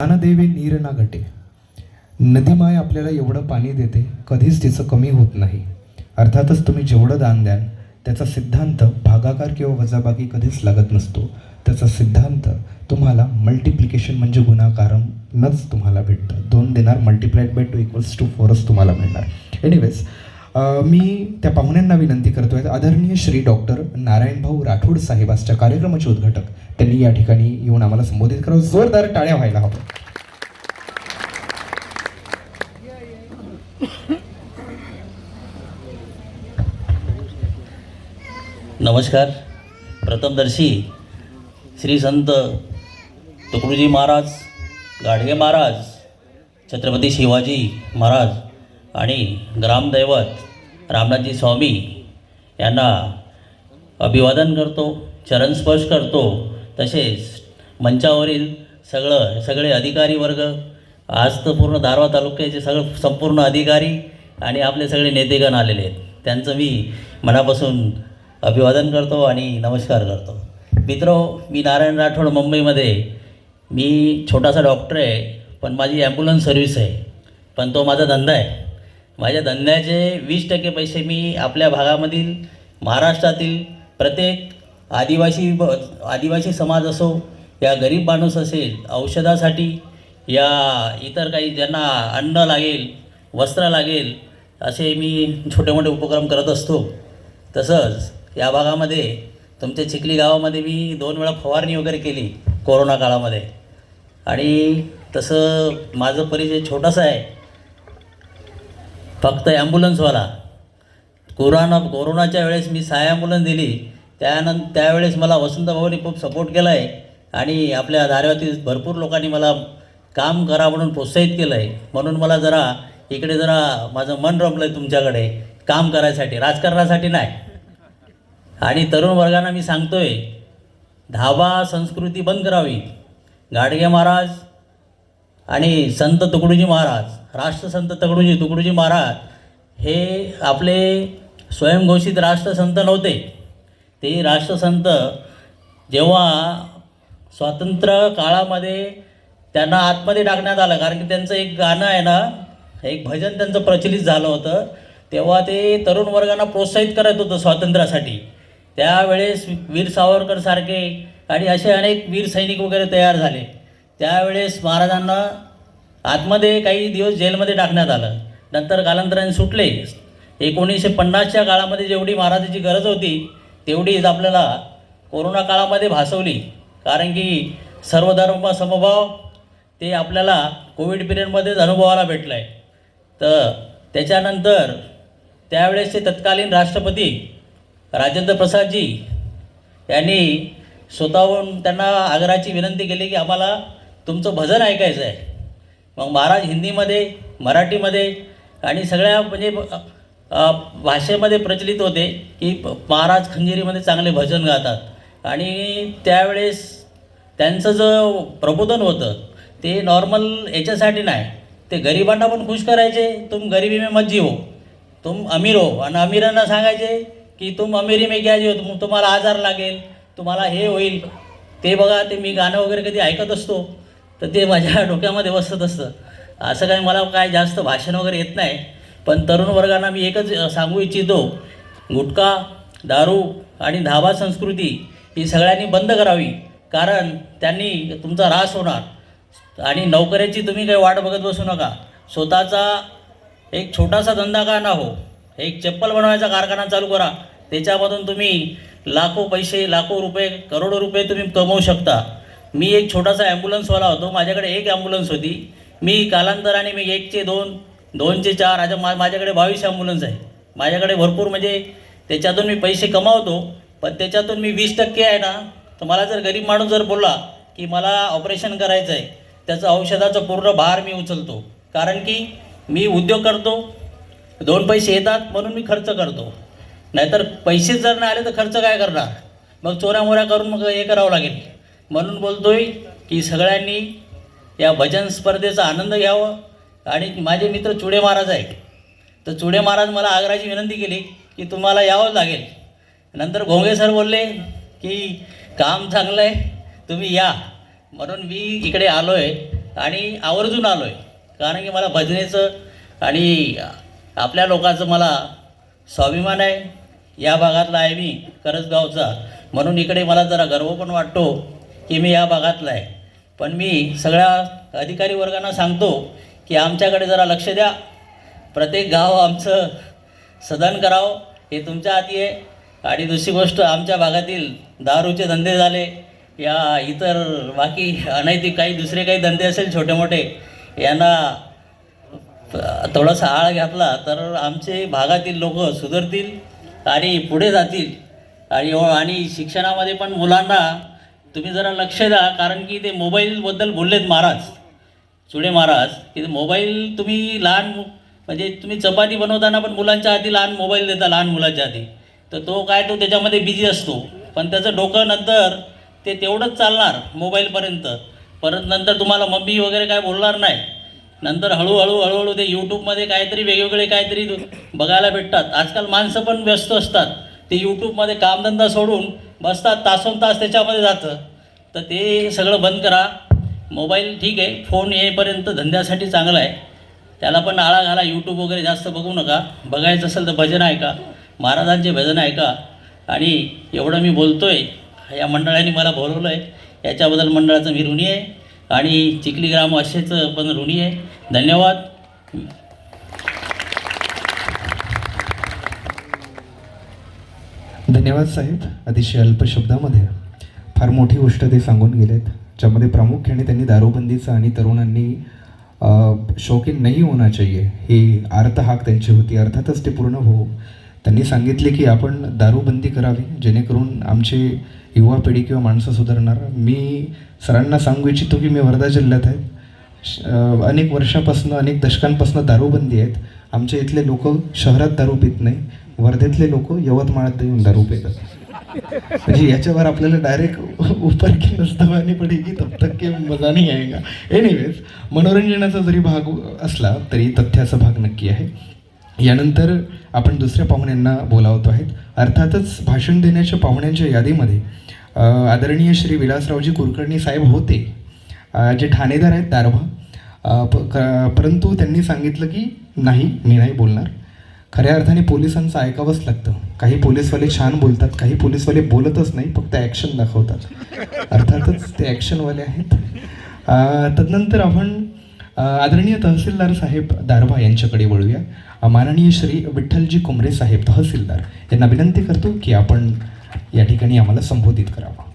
ज्ञानदेवी नीर ना घटे. नदीमाय आपल्याला एवढं पाणी देते, कधीच तिचं कमी होत नाही. अर्थातच तुम्ही जेवढं दान द्याल त्याचा सिद्धांत भागाकार किंवा वजाबाकी कधीच लागत नसतो. त्याचा सिद्धांत तुम्हाला मल्टिप्लिकेशन म्हणजे गुणाकारनच तुम्हाला भेटतं. 2 देणार मल्टिप्लाइड बाय 2 = 4च तुम्हाला मिळणार. एनिवेज, मी त्या पाहुण्यांना विनंती करतो आहे, आदरणीय श्री डॉक्टर नारायणभाऊ राठोड साहेब आजच्या कार्यक्रमाचे उद्घाटक, त्यांनी या ठिकाणी येऊन आम्हाला संबोधित करावं. जोरदार टाळ्या व्हायला हवं. नमस्कार. प्रथमदर्शी श्री संत तुकडोजी महाराज, गाडगे महाराज, छत्रपती शिवाजी महाराज आणि ग्रामदैवत रामनाथजी स्वामी यांना अभिवादन करतो, चरणस्पर्श करतो. तसेच मंचावरील सगळे अधिकारी वर्ग, आज तर पूर्ण दारवा तालुक्याचे संपूर्ण अधिकारी आणि आपले सगळे नेतेगण आलेले आहेत, त्यांचं मी मनापासून अभिवादन करतो आणि नमस्कार करतो. मित्रो, मी नारायण राठोड, मुंबईमध्ये मी छोटासा डॉक्टर आहे, पण माझी ॲम्ब्युलन्स सर्व्हिस आहे. पण तो माझा धंदा आहे. माझ्या धंद्याचे 20% पैसे मी आपल्या भागामधील, महाराष्ट्रातील प्रत्येक आदिवासी समाज असो, या गरीब माणूस असेल, औषधासाठी या इतर काही ज्यांना अन्न लागेल, वस्त्र लागेल, असे मी छोटे मोठे उपक्रम करत असतो. तसंच या भागामध्ये तुमच्या चिखली गावामध्ये मी 2 वेळा फवारणी वगैरे केली कोरोना काळामध्ये. आणि तसं माझं परिचय छोटासा आहे, फक्त ॲम्ब्युलन्सवाला. कोरोनाच्या वेळेस मी 6 ॲम्ब्युलन्स दिली. त्यावेळेस मला वसंतभाऊंनी खूप सपोर्ट केला आहे आणि आपल्या दारव्यातील भरपूर लोकांनी मला काम करा म्हणून प्रोत्साहित केलं आहे. म्हणून मला इकडे माझं मन रमलं आहे तुमच्याकडे काम करायसाठी, राजकारणासाठी नाही. आणि तरुण वर्गांना मी सांगतो आहे, धाबा संस्कृती बंद करावी. गाडगे महाराज आणि संत तुकडोजी महाराज, राष्ट्रसंत तुकडोजी महाराज हे आपले स्वयंघोषित राष्ट्रसंत नव्हते. ते राष्ट्रसंत जेव्हा स्वातंत्र्य काळामध्ये त्यांना आतमध्ये टाकण्यात आलं, कारण की त्यांचं एक गाणं आहे ना, एक भजन त्यांचं प्रचलित झालं होतं, तेव्हा ते तरुण वर्गांना प्रोत्साहित करत होतं स्वातंत्र्यासाठी. त्यावेळेस वीर सावरकरसारखे आणि असे अनेक वीर सैनिक वगैरे तयार झाले. त्यावेळेस महाराजांना आतमध्ये काही दिवस जेलमध्ये टाकण्यात आलं. नंतर कालांतराने सुटले. 1950च्या काळामध्ये जेवढी महाराजांची गरज होती तेवढीच आपल्याला कोरोना काळामध्ये भासवली, कारण की सर्वधर्म समभाव ते आपल्याला कोविड पिरियडमध्येच अनुभवाला भेटलं आहे. तर त्याच्यानंतर त्यावेळेसचे तत्कालीन राष्ट्रपती राजेंद्र प्रसादजी यांनी स्वतःहून त्यांना आग्रहाची विनंती केली की आम्हाला तुमचं भजन ऐकायचं आहे. मग महाराज हिंदीमध्ये, मराठीमध्ये आणि सगळ्या म्हणजे भाषेमध्ये प्रचलित होते की महाराज खंजिरीमध्ये चांगले भजन गातात. आणि त्यावेळेस त्यांचं जो प्रबोधन होतं ते नॉर्मल याच्यासाठी नाही, ते गरिबांना पण खुश करायचे. तुम गरीबी में मत जिओ, तुम अमीर हो. आणि अमीरांना सांगायचे की तुम अमीरी में क्या जिओ, तुम्हाला आजार लागेल, तुम्हाला हे होईल. ते बघा, ते मी गाणं वगैरे कधी ऐकत असतो तर ते माझ्या डोक्यामध्ये बसत असतं. असं काही मला काय जास्त भाषण वगैरे येत नाही, पण तरुण वर्गांना मी एकच सांगू इच्छितो, गुटखा, दारू आणि धाबा संस्कृती ही सगळ्यांनी बंद करावी, कारण त्यांनी तुमचा ऱ्हास होणार. आणि नोकऱ्याची तुम्ही काही वाट बघत बसू नका. स्वतःचा एक छोटासा धंदा का ना हो, एक चप्पल बनवायचा कारखाना चालू करा. त्याच्यामधून तुम्ही लाखो पैसे, लाखो रुपये, करोडो रुपये तुम्ही कमवू शकता. मी एक छोटासा ॲम्ब्युलन्सवाला होतो. माझ्याकडे एक ॲम्ब्युलन्स होती. मी कालांतराने 1 चे 2, 2 चे 4, आता माझ्याकडे 22 ॲम्ब्युलन्स आहे. माझ्याकडे भरपूर म्हणजे त्याच्यातून मी पैसे कमावतो. पण त्याच्यातून मी 20% आहे ना, तर मला जर गरीब माणूस जर बोलला की मला ऑपरेशन करायचं आहे, त्याचं औषधाचं पूर्ण भार मी उचलतो. कारण की मी उद्योग करतो, 2 पैसे येतात म्हणून मी खर्च करतो. नाहीतर पैसे जर नाही आले तर खर्च काय करणार, मग चोऱ्यामोऱ्या करून मग हे करावं लागेल. म्हणून बोलतोय की सगळ्यांनी या भजन स्पर्धेचा आनंद घ्यावा. आणि माझे मित्र चुडे महाराज आहेत, तर चुडे महाराज मला आग्रहाची विनंती केली की तुम्हाला यावंच लागेल. नंतर घोंगे सर बोलले की काम चांगलं आहे, तुम्ही या. म्हणून मी इकडे आलो आहे आणि आवर्जून आलो आहे, कारण की मला भजनेचं आणि आपल्या लोकांचं मला स्वाभिमान आहे. या भागातला आहे मी, करसगावचा, म्हणून इकडे मला जरा गर्व पण वाटतो की मी या भागातला आहे. पण मी सगळ्या अधिकारी वर्गांना सांगतो की आमच्याकडे जरा लक्ष द्या, प्रत्येक गाव आमचं सदन करावं, हे तुमच्या हाती आहे. आणि दुसरी गोष्ट, आमच्या भागातील दारूचे धंदे झाले या इतर बाकी अनैतिक काही दुसरे काही धंदे असेल छोटे मोठे, यांना थोडासा आळ घातला तर आमचे भागातील लोक सुधारतील आणि पुढे जातील. आणि शिक्षणामध्ये पण मुलांना तुम्ही जरा लक्ष द्या, कारण की ते मोबाईलबद्दल बोललेत महाराज, चुडे महाराज, की मोबाईल तुम्ही लहान म्हणजे तुम्ही चपाती बनवताना पण मुलांच्या हाती लहान मोबाईल देता, लहान मुलांच्या हाती, तर तो काय तो त्याच्यामध्ये बिझी असतो, पण त्याचं डोकं नंतर ते तेवढंच चालणार मोबाईलपर्यंत, परत नंतर तुम्हाला मम्मी वगैरे काय बोलणार नाही. नंतर हळूहळू ते यूट्यूबमध्ये काहीतरी वेगवेगळे काहीतरी बघायला भेटतात. आजकाल माणसं पण व्यस्त असतात, ते यूट्यूबमध्ये कामधंदा सोडून बसतात, तासोनतास त्याच्यामध्ये जातं. तर ते सगळं बंद करा. मोबाईल ठीक आहे, फोन येईपर्यंत धंद्यासाठी चांगला आहे, त्याला पण आळा घाला. यूट्यूब वगैरे जास्त बघू नका. बघायचं असेल तर भजन ऐका, महाराजांचे भजन ऐका. आणि एवढं मी बोलतो आहे, या मंडळाने मला बोलवलं आहे, याच्याबद्दल मंडळाचं मी ऋणी आहे आणि चिखली ग्राम असेचं पण ऋणी आहे. धन्यवाद. धन्यवाद साहेब. अतिशय अल्प शब्दामध्ये फार मोठी गोष्ट ते सांगून गेलेत, ज्यामध्ये प्रामुख्याने त्यांनी दारूबंदीचं आणि तरुणांनी शौकीन नहीं होना चाहिए ही आर्त हाक त्यांची होती. अर्थातच ते पूर्ण हो. त्यांनी सांगितले की आपण दारूबंदी करावी, जेणेकरून आमची युवा पिढी किंवा माणसं सुधारणार. मी सरांना सांगू इच्छितो की मी वर्धा जिल्ह्यात आहे, अनेक वर्षापासून अनेक दशकांपासून दारूबंदी आहेत. आमच्या इथले लोक शहरात दारू पित नाही, वर्धेतले लोक यवतमाळात येऊन दारू पितात. म्हणजे याच्यावर आपल्याला डायरेक्ट ऊपर की दबानी पडेगी, तब तक के मजा नाही आएगा. एनिवेज, मनोरंजनाचा जरी भाग असला तरी तथ्याचा भाग नक्की आहे. यानंतर आपण दुसऱ्या पाहुण्यांना बोलावतो आहेत. अर्थातच भाषण देण्याच्या पाहुण्यांच्या यादीमध्ये आदरणीय श्री विलासरावजी कुलकर्णी साहेब होते, जे ठाणेदार आहेत दारव्हा. परंतु त्यांनी सांगितलं की नाही, मी नाही बोलणार. खऱ्या अर्थाने पोलिसांचं ऐकावंच लागतं. काही पोलीसवाले छान बोलतात, काही पोलीसवाले बोलतच नाही, फक्त ॲक्शन दाखवतात. अर्थातच ते ॲक्शनवाले आहेत. तदनंतर आपण आदरणीय तहसीलदार साहेब दारव्हा यांच्याकडे वळूया. माननीय श्री विठ्ठलजी कुमरे साहेब तहसीलदार यांना विनंती करतो की आपण या ठिकाणी आम्हाला संबोधित करावं.